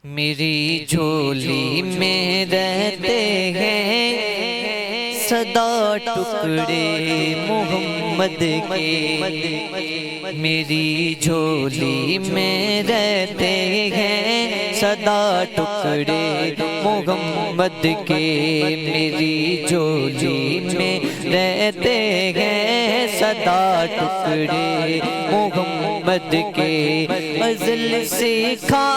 میری جھولی میں رہتے ہیں صدا ٹکڑے محمد کے، میری جھولی میں رہتے ہیں صدا ٹکڑے محمد کے، میری جھولی میں رہتے ہیں صدا ٹکڑے محمد کے، غزل سکھا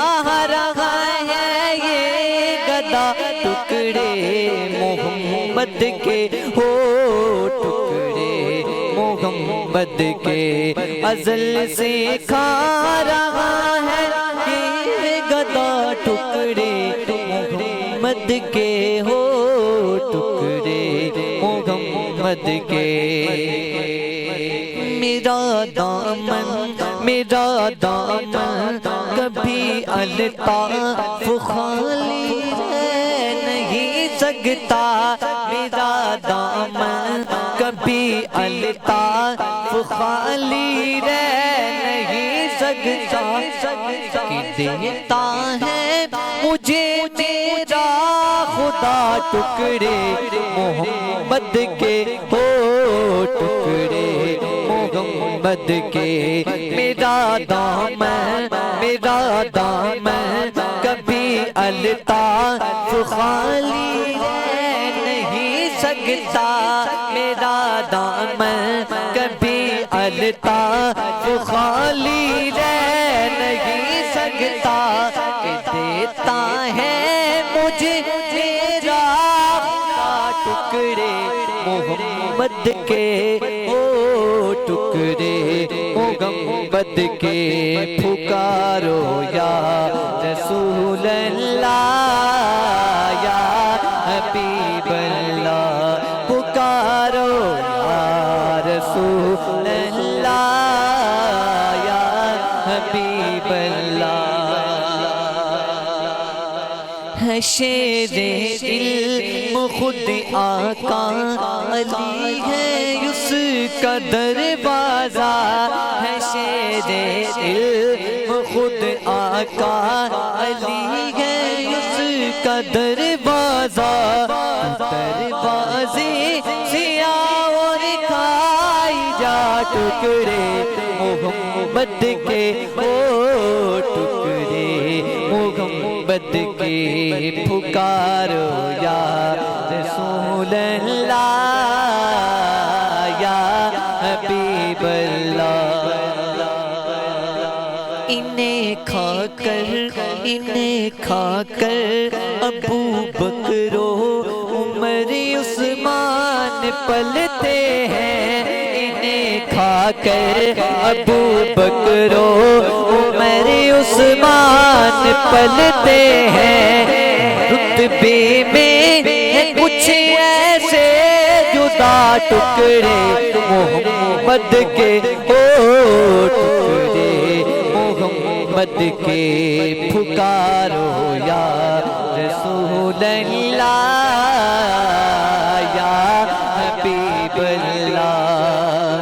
رہا ہے یہ گدا ٹکڑے محمد کے، ہو ٹکڑے محمد کے، غزل سکھا رہا ہے یہ گدا ٹکڑے محمد کے، ہو ٹکڑے محمد کے۔ میرا دامن کبھی الطاف خالی رہ نہیں سکتا، میرا دامن کبھی الطاف خالی رہ نہیں سکتا، کہ دیتا ہے مجھے میرا خدا ٹکڑے محمد کے، ہو ٹکڑے محمد کے، میرا دامن کبھی الطاف خالی رہ نہیں سکتا، میرا دامن کبھی الطاف خالی رہ نہیں سکتا، کہ دیتا ہے مجھے میرا خدا ٹکڑے محمد کے، او ٹکڑے محمد کے، پکارو یا رسول اللہ یا حبیب اللہ، پکارو یا رسول اللہ یا حبیب اللہ، ہے شیر علم خود آقا علی ہے اس کا دروازہ، ہے شیر علم خود آقا علی ہے اس کا دروازہ، دروازے سے اور کھائی جا ٹکڑے محمد کے، او ٹکڑے محمد کے، پکارو یا رسول اللہ یا حبیب اللہ، انہیں کھا کر ابو بکر و عمر عثمان پلتے ہیں، انہیں کھا کر ابو بکر و عمر عثمان پلتے ہیں، رتبے میں کچھ ایسے جدا ٹکڑے محمد کے، او ٹکڑے محمد کے، پکارو یا رسول اللہ یا حبیب اللہ،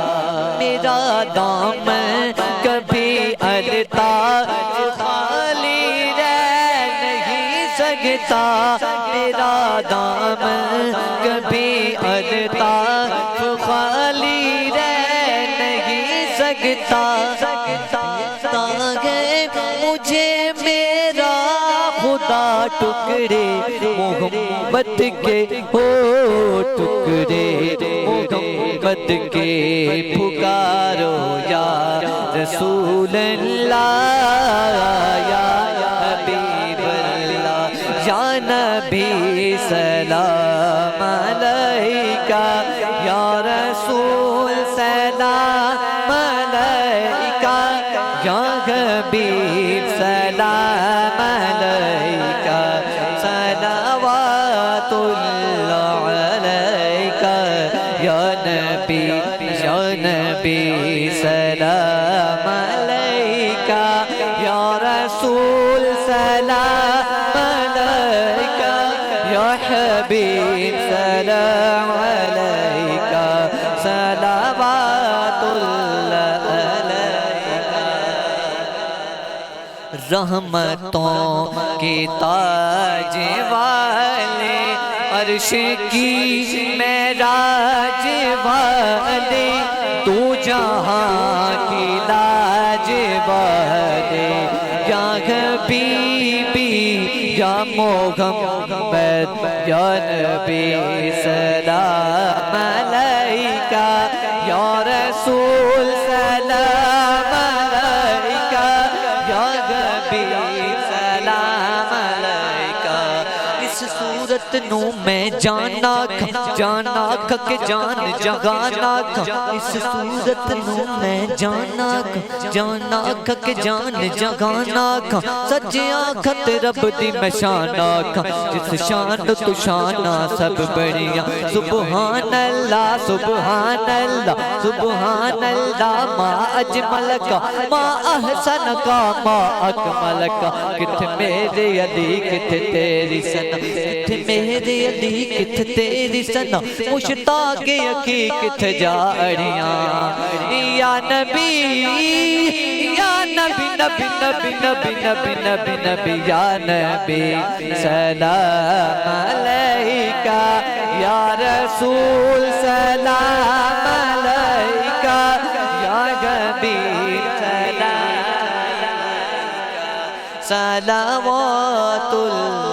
میرا دامن کبھی الطاف خالی رہ نہیں سکتا، میرا دامن کبھی الطاف خالی رہ نہیں سکتا، ہے مجھے میرا خدا ٹکڑے محمد کے، ہو ٹکڑے محمد کے، پکارو یا رسول اللہ یا حبیب اللہ، یا نبی سلام علیکہ، یا رسول سلام علیکہ، یا حبیب سلام علیکہ، صلوات اللہ علیکہ، یا نبی سلام علیکہ، یا رسول سلام علیکہ، یا حبیب سلام علیکہ، صلوات اللہ علیکہ، رحمتوں کی تاج والے، عرش کی معراج والے، تو جہاں کی لاج والے، یا حبیبی یا محمد یا نبی سلام علیکہ، یا رسول سلام علیکہ، یا حبیب سلام علیکہ۔ اس صورت نو میں جانا کھا کہ جان جگانا کھا، اس صورت نو میں جانا کھا کہ جان جگانا کھا، سچے آنکھت رب دی میں شانا کھا، جس شان تو شانا سب بڑھیا، سبحان اللہ سبحان اللہ سبحان اللہ، ما اجمل کا ما احسن کا ما اکمل کا، کتھ میرے علی کتھ تیری سنا، کتھ میرے علی کتھ تیری سنا، مشتاق اکی کتھ جاڑیاں، یا نبی یا نبی نبی نبی نبی نبی نبی نبی، یا نبی سلام علیکہ، یا رسول سلام علیکہ، یا حبیب سلام علیکہ، صلوات اللہ